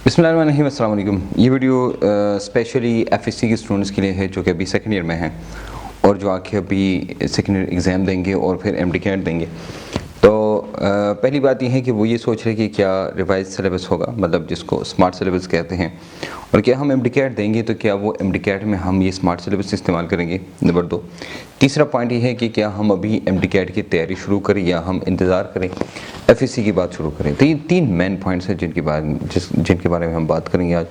बिस्मिल्लाहिर्रहमानिर्रहीम, अस्सलाम वालेकुम। ये वीडियो स्पेशली एफएससी के स्टूडेंट्स के लिए है जो कि अभी सेकंड ईयर में हैं और जो आके अभी सेकंड ईयर एग्ज़ाम देंगे और फिर एमडीकैट देंगे। तो पहली बात यह है कि वो ये सोच रहे हैं कि क्या रिवाइज सिलेबस होगा, मतलब जिसको स्मार्ट सिलेबस कहते हैं, और क्या हम एमडीकैट देंगे तो क्या वो एमडीकैट में हम ये स्मार्ट सिलेबस इस्तेमाल करेंगे। नंबर 2, तीसरा पॉइंट ये है कि क्या हम अभी एमडीकैट की तैयारी शुरू करें या हम इंतज़ार करें, एफएससी की बात शुरू करें। तो ये 3 मेन पॉइंट्स हैं जिनके बारे में हम बात करेंगे आज,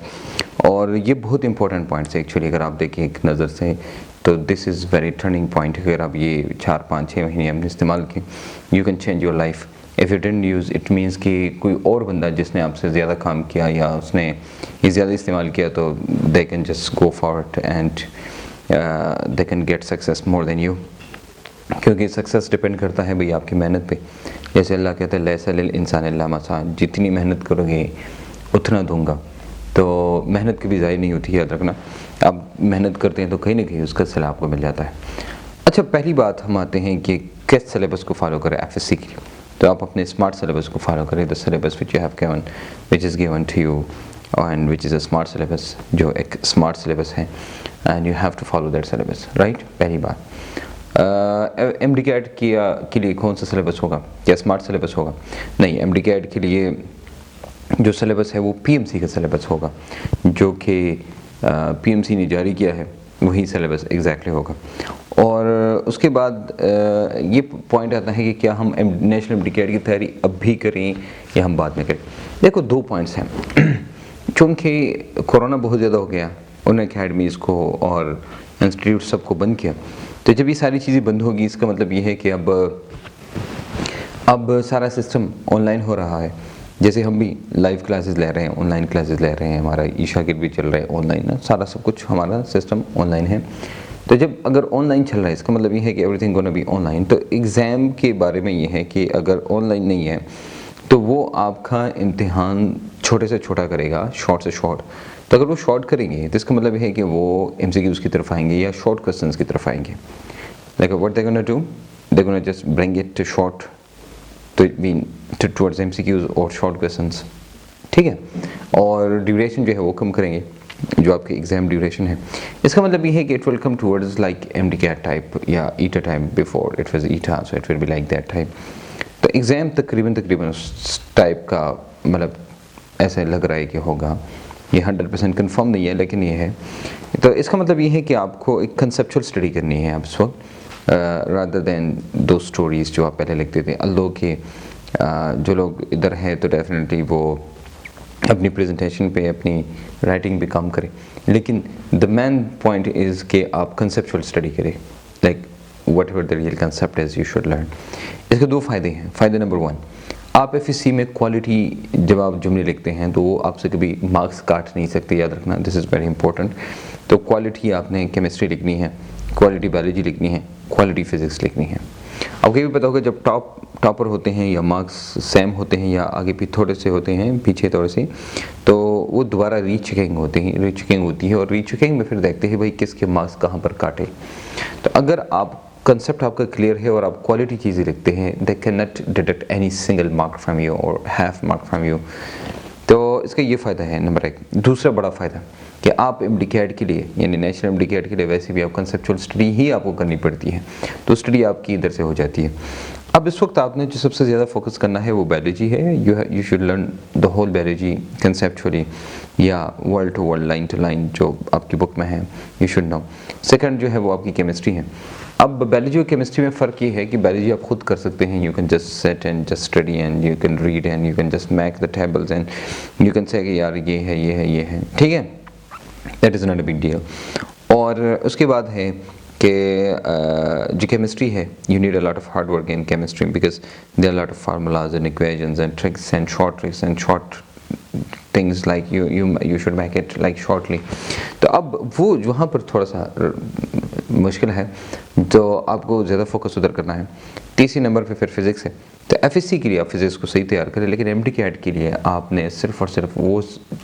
और ये बहुत इंपॉर्टेंट पॉइंट्स हैं एक्चुअली। अगर आप देखें एक नज़र से तो this is very turning point. अगर आप ये 4, 5, 6 महीने हमने इस्तेमाल किए, you can change your life. If you didn't use it means कि कोई और बंदा जिसने आपसे ज़्यादा काम किया या उसने ये ज़्यादा इस्तेमाल किया, तो they can just go for it and they can get success more than you. क्योंकि सक्सेस डिपेंड करता है भाई आपकी मेहनत पे। जैसे अल्लाह कहते हैं लैसा लिल इंसान इल्ला मा सा, जितनी मेहनत करोगे उतना दूंगा। तो मेहनत कभी ज़ाया नहीं होती, याद रखना। आप मेहनत करते हैं तो कहीं ना कहीं उसका सिला आपको मिल जाता है। अच्छा, पहली बात हम आते हैं कि किस सिलेबस को फॉलो करें एफएससी के लिए। तो आप अपने स्मार्ट सिलेबस को फॉलो करें, the syllabus which you have given, which is given to you and which is a smart syllabus, जो एक स्मार्ट सिलेबस है, and you have to follow that syllabus, right. पहली बात, एमडीकैट के लिए कौन सा सिलेबस होगा? क्या स्मार्ट सिलेबस होगा? नहीं, एमडीकैट के लिए जो सिलेबस है वो पीएमसी का सिलेबस होगा, जो कि पीएमसी ने जारी किया है, वही सिलेबस एग्जैक्टली होगा। और उसके बाद ये पॉइंट आता है कि क्या हम नेशनल एमडीकैट की तैयारी अब भी करें या हम बाद में करें। देखो, 2 पॉइंट्स हैं। चूँकि कोरोना बहुत ज़्यादा हो गया, उन अकेडमीज़ को और इंस्टीट्यूट सबको बंद किया, तो जब ये सारी चीज़ें बंद होगी, इसका मतलब ये है कि अब सारा सिस्टम ऑनलाइन हो रहा है। जैसे हम भी लाइव क्लासेस ले रहे हैं, ऑनलाइन क्लासेस ले रहे हैं, हमारा ईशा किट भी चल रहा है ऑनलाइन ना, सारा सब कुछ हमारा सिस्टम ऑनलाइन है। तो जब अगर ऑनलाइन चल रहा है, इसका मतलब ये है कि एवरीथिंग गोना बी ऑनलाइन। तो एग्ज़ाम के बारे में ये है कि अगर ऑनलाइन नहीं है तो वो आपका इम्तिहान छोटे से छोटा करेगा, शॉर्ट से शॉर्ट। तो अगर वो शॉर्ट करेंगे तो इसका मतलब ये है कि वो एमसीक्यूज़ की तरफ आएंगे या शॉर्ट क्वेश्चंस की तरफ आएंगे। Like what they gonna do, they gonna just bring it to short, तो इट मीन टुवर्ड्स एमसीक्यूज़ और शॉर्ट क्वेश्चंस, ठीक है। और ड्यूरेशन जो है वो कम करेंगे, जो आपकी एग्ज़ाम ड्यूरेशन है। इसका मतलब ये है कि it will come towards like MDCAT type या ETEA type. Before it was ETEA, so it will be like that type. तो एग्ज़ाम तकरीबन उस टाइप का, मतलब ऐसे लग रहा है कि होगा। ये 100% कन्फर्म नहीं है, लेकिन ये है। तो इसका मतलब ये है कि आपको एक कंसेप्चुअल स्टडी करनी है आप इस वक्त, रादर दैन दो स्टोरीज़ जो आप पहले लिखते थे। अल्लाह के जो लोग इधर हैं तो डेफिनेटली वो अपनी प्रेजेंटेशन पे, अपनी राइटिंग पे काम करें, लेकिन द मेन पॉइंट इज़ कि आप कंसेप्चुअल स्टडी करें, like what ever the real concept is you should learn. इसके 2 फ़ायदे हैं। फ़ायदा नंबर 1, आप एफएससी में क्वालिटी, जब आप जुमले लिखते हैं तो वो आपसे कभी मार्क्स काट नहीं सकते, याद रखना, दिस इज़ वेरी इंपॉर्टेंट। तो क्वालिटी आपने केमिस्ट्री लिखनी है, क्वालिटी बायोलॉजी लिखनी है, क्वालिटी फिज़िक्स लिखनी है। आपको ये भी पता होगा जब टॉपर होते हैं या मार्क्स सेम होते हैं या आगे भी थोड़े से होते हैं, पीछे थोड़े से, तो वो दोबारा रीचेकिंग होती है, और रीचेकिंग में फिर देखते हैं भाई किसके मार्क्स कहाँ पर काटे। तो अगर आप कंसेप्ट आपका क्लियर है और आप क्वालिटी चीज़ें लिखते हैं, they can not deduct any single mark from you और हाफ मार्क फ्रॉम यू। तो इसका ये फ़ायदा है नंबर 1। दूसरा बड़ा फ़ायदा कि आप एमडीकैट के लिए, यानी नेशनल एमडीकैट के लिए, वैसे भी आप कंसेप्चुअल स्टडी ही आपको करनी पड़ती है, तो स्टडी आपकी इधर से हो जाती है। अब इस वक्त आपने जो सबसे ज़्यादा फोकस करना है वो बायोलॉजी है। You should learn the whole biology conceptually या word to word, line to line, जो आपकी बुक में है, यू शुड नो। सेकंड जो है वो आपकी केमिस्ट्री है। अब बायोलॉजी और केमिस्ट्री में फ़र्क ये है कि बायोलॉजी आप खुद कर सकते हैं, you can just set and just study and you can read and you can just make the tables and you can say कि यार ये है, ठीक है, that is not a big deal. और उसके बाद है कि जो केमिस्ट्री है, you need a lot of hard work in chemistry because there are lot of formulas and equations and tricks and short things, like you should make it like shortly. तो अब वो वहाँ पर थोड़ा सा मुश्किल है, तो आपको ज़्यादा फोकस उधर करना है। तीसरे नंबर पे फिर फिज़िक्स है। तो एफएससी के लिए आप फिज़िक्स को सही तैयार करें, लेकिन एमडीकैट के लिए आपने सिर्फ और सिर्फ वो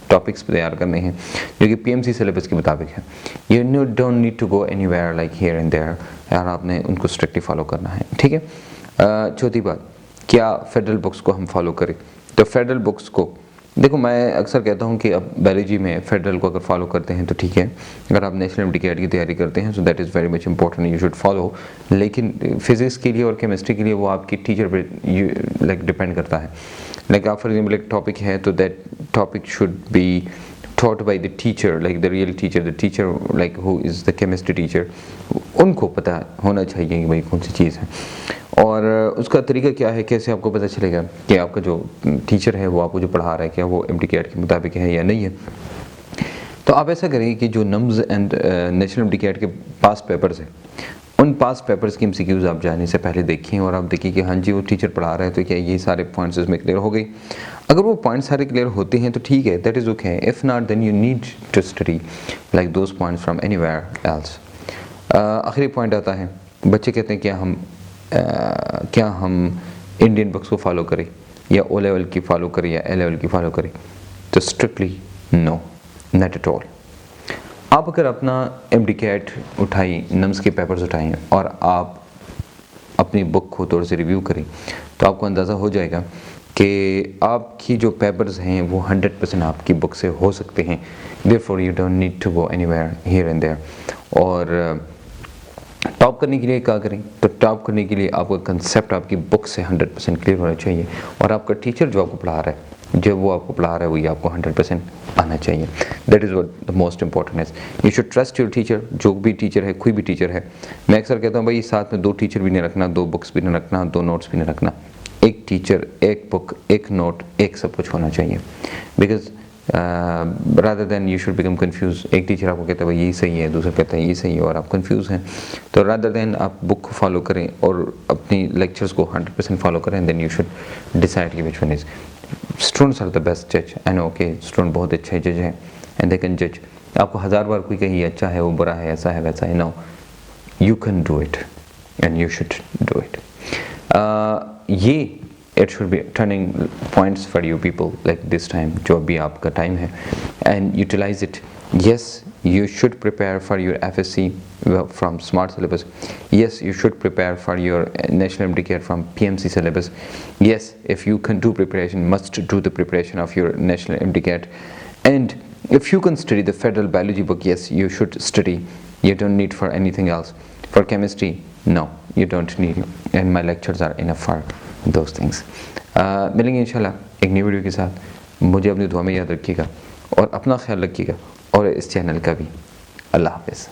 टॉपिक्स तैयार करने हैं जो कि पीएमसी सिलेबस के मुताबिक है। You don't need to go anywhere like here and there, यार आपने उनको स्ट्रिक्टली फॉलो करना है, ठीक है। चौथी बात, क्या फेडरल बुक्स को हम फॉलो करें? तो फेडरल बुक्स को देखो मैं अक्सर कहता हूँ कि अब बायोलॉजी में फेडरल को अगर फॉलो करते हैं तो ठीक है, अगर आप नेशनल एमटीकेट की तैयारी करते हैं so that is very much important, you should follow. लेकिन फिजिक्स के लिए और केमिस्ट्री के लिए वो आपकी टीचर पर लाइक डिपेंड करता है। लाइक आप फॉर एग्जाम्पल एक टॉपिक है तो that topic should be taught by the teacher, like the real teacher, the teacher like who is the chemistry teacher, उनको पता होना चाहिए कि भाई कौन सी चीज़ है। और उसका तरीका क्या है, कैसे आपको पता चलेगा कि आपका जो टीचर है वो आपको जो पढ़ा रहा है क्या वो एमटीकेट के मुताबिक है या नहीं है। तो आप ऐसा करें कि जो नम्स एंड नेशनल एमटीकेट के पास पेपर्स हैं, उन पास पेपर्स की एमसीक्यूज़ आप जाने से पहले देखें और आप देखिए कि हाँ जी वो टीचर पढ़ा रहा है तो क्या ये सारे पॉइंट्स इसमें क्लियर हो गई। अगर वो पॉइंट्स सारे क्लियर होते हैं तो ठीक है, that is okay. If not then you need to study like those points from anywhere else. आखिरी पॉइंट आता है, बच्चे कहते हैं क्या हम इंडियन बुक्स को फॉलो करें या ओ लेवल की फ़ॉलो करें या ए लेवल की फ़ॉलो करें। तो strictly no, not at all. आप अगर अपना एमटीकेट उठाई, नम्स के पेपर्स उठाएं और आप अपनी बुक को थोड़े से रिव्यू करें तो आपको अंदाज़ा हो जाएगा कि आपकी जो पेपर्स हैं वो 100% आपकी बुक से हो सकते हैं। Therefore you don't need to go anywhere here and there. और टॉप करने के लिए क्या करें, तो टॉप करने के लिए आपका कंसेप्ट आपकी बुक से 100% क्लियर होना चाहिए और आपका टीचर जो आपको पढ़ा रहा है, जो वो आपको पढ़ा रहा है वही आपको 100% आना चाहिए। That is what the most important is. You should trust your teacher, जो भी टीचर है, कोई भी टीचर है। मैं अक्सर कहता हूँ भाई साथ में 2 टीचर भी नहीं रखना, 2 बुक्स भी नहीं रखना, 2 नोट्स भी नहीं रखना। एक टीचर, एक बुक, एक नोट, एक सब कुछ होना चाहिए। Because rather than you should become confused, एक टीचर आपको कहता है भाई ये सही है, दूसरा कहता है ये सही है और आप कंफ्यूज हैं। तो rather than आप बुक को फॉलो करें और अपनी लेक्चर्स को 100% फॉलो करें, then you should decide कि which one is। Students are the best judge। I know कि स्टूडेंट बहुत अच्छे जज हैं and they can judge। आपको 1000 बार कोई कहे अच्छा है, वो बुरा है, ऐसा है, वैसा है, no, you can do it and you should do it। ये it should be turning points for you people like this time, जो अभी आपका टाइम है, and utilize it। Yes, you should prepare for your FSC from smart syllabus। Yes, you should prepare for your national MTCAT from PMC syllabus। Yes, if you can do preparation, must do the preparation of your national MTCAT। And if you can study the federal biology book, yes, you should study। You don't need for anything else। For chemistry, no, you don't need, and my lectures are enough for those things। मिलेंगे इंशाल्लाह एक नई video के साथ। मुझे अपनी दुआ में याद रखिएगा और अपना ख्याल रखिएगा और इस चैनल का भी। अल्लाह हाफ़िज़।